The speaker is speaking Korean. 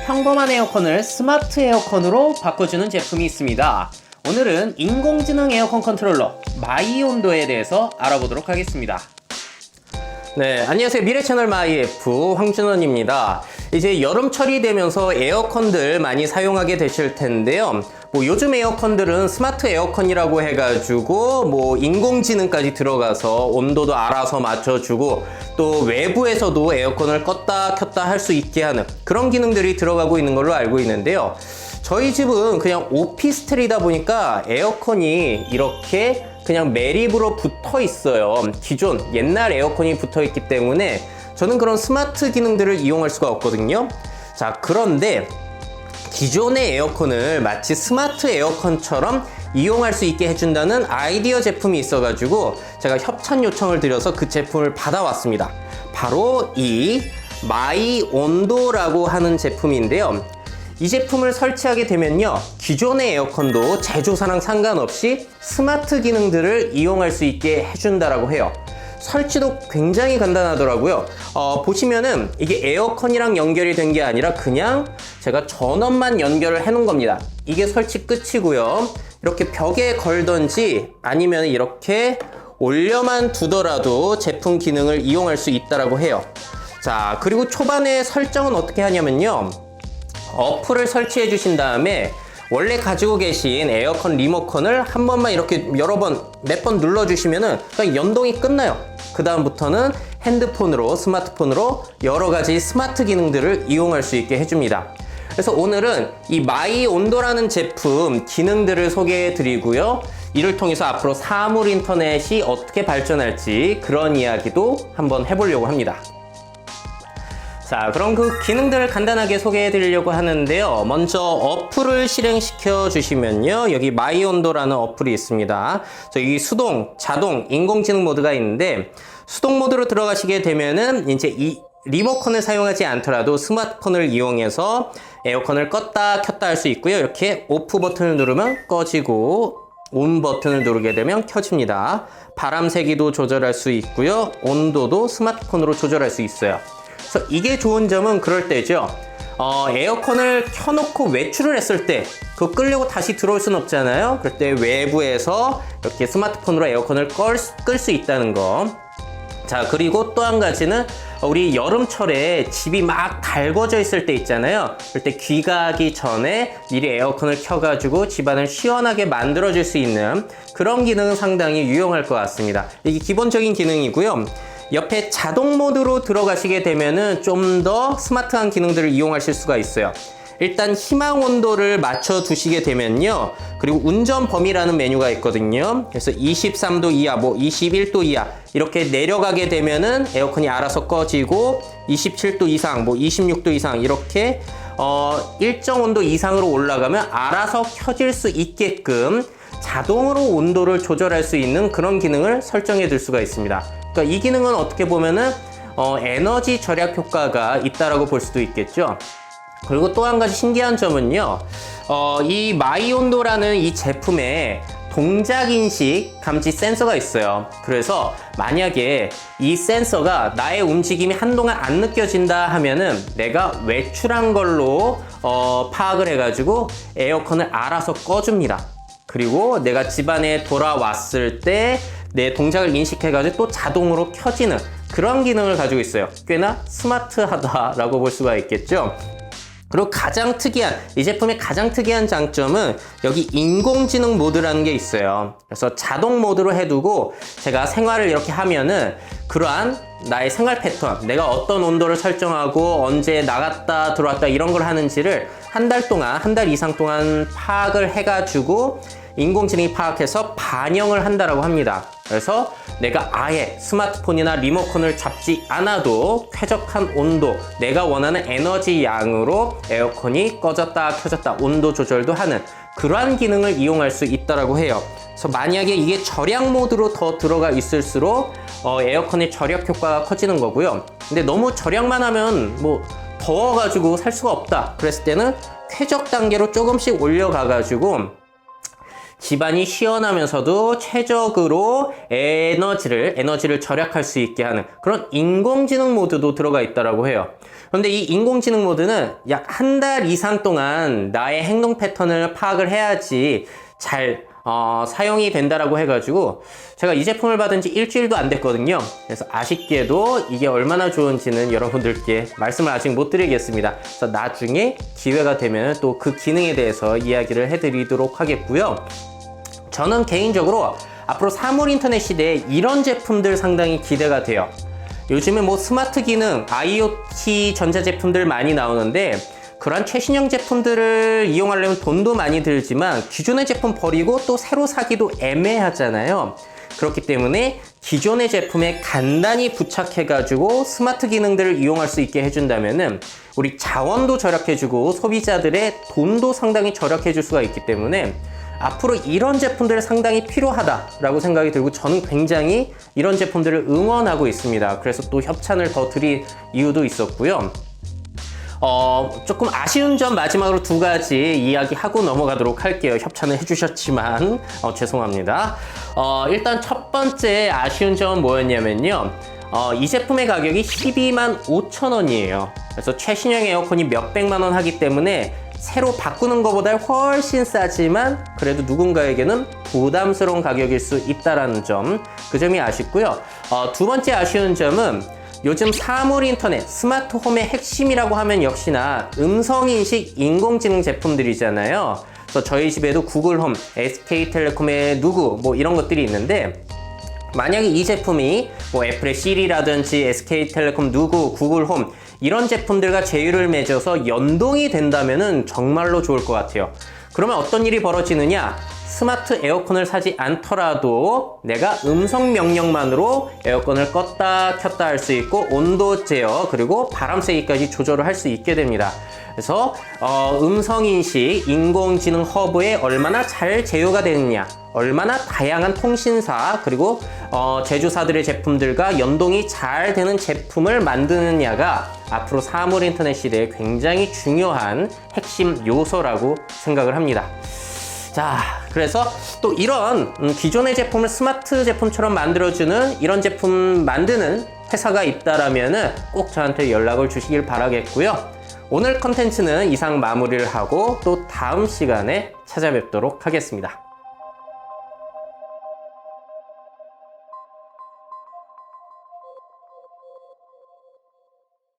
평범한 에어컨을 스마트 에어컨으로 바꿔주는 제품이 있습니다. 오늘은 인공지능 에어컨 컨트롤러 마이온도에 대해서 알아보도록 하겠습니다. 네, 안녕하세요. 미래채널 마이F 황준원입니다. 이제 여름철이 되면서 에어컨들 많이 사용하게 되실 텐데요. 요즘 에어컨들은 스마트 에어컨이라고 해가지고 인공지능까지 들어가서 온도도 알아서 맞춰주고 또 외부에서도 에어컨을 껐다 켰다 할 수 있게 하는 그런 기능들이 들어가고 있는 걸로 알고 있는데요. 저희 집은 그냥 오피스텔이다 보니까 에어컨이 이렇게 그냥 매립으로 붙어 있어요. 기존 옛날 에어컨이 붙어 있기 때문에 저는 그런 스마트 기능들을 이용할 수가 없거든요. 자, 그런데 기존의 에어컨을 마치 스마트 에어컨처럼 이용할 수 있게 해준다는 아이디어 제품이 있어가지고 제가 협찬 요청을 드려서 그 제품을 받아왔습니다. 바로 이 마이온도라고 하는 제품인데요. 이 제품을 설치하게 되면요, 기존의 에어컨도 제조사랑 상관없이 스마트 기능들을 이용할 수 있게 해준다라고 해요. 설치도 굉장히 간단하더라고요. 보시면은 이게 에어컨이랑 연결이 된 게 아니라 그냥 제가 전원만 연결을 해 놓은 겁니다. 이게 설치 끝이고요. 이렇게 벽에 걸던지 아니면 이렇게 올려만 두더라도 제품 기능을 이용할 수 있다라고 해요. 자, 그리고 초반에 설정은 어떻게 하냐면요, 어플을 설치해 주신 다음에 원래 가지고 계신 에어컨 리모컨을 한 번만 이렇게 몇 번 눌러주시면은 그냥 연동이 끝나요. 그 다음부터는 핸드폰으로, 스마트폰으로 여러 가지 스마트 기능들을 이용할 수 있게 해줍니다. 그래서 오늘은 이 마이온도라는 제품 기능들을 소개해 드리고요. 이를 통해서 앞으로 사물 인터넷이 어떻게 발전할지 그런 이야기도 한번 해보려고 합니다. 자, 그럼 그 기능들을 간단하게 소개해 드리려고 하는데요. 먼저 어플을 실행시켜 주시면요, 여기 마이온도라는 어플이 있습니다. 여기 수동, 자동, 인공지능 모드가 있는데, 수동 모드로 들어가시게 되면은 이제 이 리모컨을 사용하지 않더라도 스마트폰을 이용해서 에어컨을 껐다 켰다 할 수 있고요. 이렇게 오프 버튼을 누르면 꺼지고 온 버튼을 누르게 되면 켜집니다. 바람 세기도 조절할 수 있고요. 온도도 스마트폰으로 조절할 수 있어요. 그래서 이게 좋은 점은 그럴 때죠. 에어컨을 켜놓고 외출을 했을 때 그거 끌려고 다시 들어올 순 없잖아요. 그럴 때 외부에서 이렇게 스마트폰으로 에어컨을 끌 수 있다는 거. 자, 그리고 또 한 가지는 우리 여름철에 집이 막 달궈져 있을 때 있잖아요. 그럴 때 귀가하기 전에 미리 에어컨을 켜가지고 집안을 시원하게 만들어줄 수 있는 그런 기능은 상당히 유용할 것 같습니다. 이게 기본적인 기능이고요. 옆에 자동 모드로 들어가시게 되면은 좀 더 스마트한 기능들을 이용하실 수가 있어요. 일단 희망 온도를 맞춰 두시게 되면요, 그리고 운전 범위라는 메뉴가 있거든요. 그래서 23도 이하, 21도 이하 이렇게 내려가게 되면은 에어컨이 알아서 꺼지고 27도 이상, 26도 이상 이렇게 일정 온도 이상으로 올라가면 알아서 켜질 수 있게끔 자동으로 온도를 조절할 수 있는 그런 기능을 설정해 둘 수가 있습니다. 그러니까 이 기능은 어떻게 보면은 에너지 절약 효과가 있다라고 볼 수도 있겠죠. 그리고 또 한 가지 신기한 점은요, 이 마이온도라는 이 제품에 동작인식 감지 센서가 있어요. 그래서 만약에 이 센서가 나의 움직임이 한동안 안 느껴진다 하면은 내가 외출한 걸로 파악을 해가지고 에어컨을 알아서 꺼줍니다. 그리고 내가 집안에 돌아왔을 때 내 동작을 인식해가지고 또 자동으로 켜지는 그런 기능을 가지고 있어요. 꽤나 스마트하다라고 볼 수가 있겠죠. 그리고 이 제품의 가장 특이한 장점은 여기 인공지능 모드라는 게 있어요. 그래서 자동 모드로 해두고 제가 생활을 이렇게 하면은 그러한 나의 생활 패턴, 내가 어떤 온도를 설정하고 언제 나갔다 들어왔다 이런 걸 하는지를 한 달 이상 동안 파악을 해가지고 인공지능이 파악해서 반영을 한다라고 합니다. 그래서 내가 아예 스마트폰이나 리모컨을 잡지 않아도 쾌적한 온도, 내가 원하는 에너지 양으로 에어컨이 꺼졌다 켜졌다 온도 조절도 하는 그러한 기능을 이용할 수 있다라고 해요. 그래서 만약에 이게 절약 모드로 더 들어가 있을수록 에어컨의 절약 효과가 커지는 거고요. 근데 너무 절약만 하면 더워가지고 살 수가 없다 그랬을 때는 쾌적 단계로 조금씩 올려가가지고 집안이 시원하면서도 최적으로 에너지를 절약할 수 있게 하는 그런 인공지능 모드도 들어가 있다라고 해요. 그런데 이 인공지능 모드는 약 한 달 이상 동안 나의 행동 패턴을 파악을 해야지 잘 사용이 된다라고 해가지고 제가 이 제품을 받은 지 일주일도 안 됐거든요. 그래서 아쉽게도 이게 얼마나 좋은지는 여러분들께 말씀을 아직 못 드리겠습니다. 그래서 나중에 기회가 되면 또 그 기능에 대해서 이야기를 해드리도록 하겠고요. 저는 개인적으로 앞으로 사물 인터넷 시대에 이런 제품들 상당히 기대가 돼요. 요즘에 뭐 스마트 기능, IoT 전자제품들 많이 나오는데 그런 최신형 제품들을 이용하려면 돈도 많이 들지만 기존의 제품 버리고 또 새로 사기도 애매하잖아요. 그렇기 때문에 기존의 제품에 간단히 부착해가지고 스마트 기능들을 이용할 수 있게 해준다면은 우리 자원도 절약해주고 소비자들의 돈도 상당히 절약해줄 수가 있기 때문에 앞으로 이런 제품들 상당히 필요하다라고 생각이 들고 저는 굉장히 이런 제품들을 응원하고 있습니다. 그래서 또 협찬을 더 드릴 이유도 있었고요. 조금 아쉬운 점 마지막으로 두 가지 이야기하고 넘어가도록 할게요. 협찬을 해주셨지만 죄송합니다. 일단 첫 번째 아쉬운 점은 뭐였냐면요. 이 제품의 가격이 12만 5천 원이에요. 그래서 최신형 에어컨이 몇백만 원 하기 때문에 새로 바꾸는 것보다 훨씬 싸지만 그래도 누군가에게는 부담스러운 가격일 수 있다는 점, 그 점이 아쉽고요. 두 번째 아쉬운 점은 요즘 사물 인터넷, 스마트 홈의 핵심이라고 하면 역시나 음성인식 인공지능 제품들이잖아요. 그래서 저희 집에도 구글 홈, SK텔레콤의 누구 뭐 이런 것들이 있는데 만약에 이 제품이 뭐 애플의 시리라든지 SK텔레콤 누구, 구글 홈 이런 제품들과 제휴를 맺어서 연동이 된다면은 정말로 좋을 것 같아요. 그러면 어떤 일이 벌어지느냐? 스마트 에어컨을 사지 않더라도 내가 음성 명령만으로 에어컨을 껐다 켰다 할 수 있고 온도 제어 그리고 바람 세기까지 조절을 할 수 있게 됩니다. 그래서 음성인식 인공지능 허브에 얼마나 잘 제휴가 되느냐, 얼마나 다양한 통신사 그리고 제조사들의 제품들과 연동이 잘 되는 제품을 만드느냐가 앞으로 사물 인터넷 시대에 굉장히 중요한 핵심 요소라고 생각을 합니다. 자, 그래서 또 이런 기존의 제품을 스마트 제품처럼 만들어주는 이런 제품 만드는 회사가 있다라면은 꼭 저한테 연락을 주시길 바라겠고요. 오늘 컨텐츠는 이상 마무리를 하고 또 다음 시간에 찾아뵙도록 하겠습니다.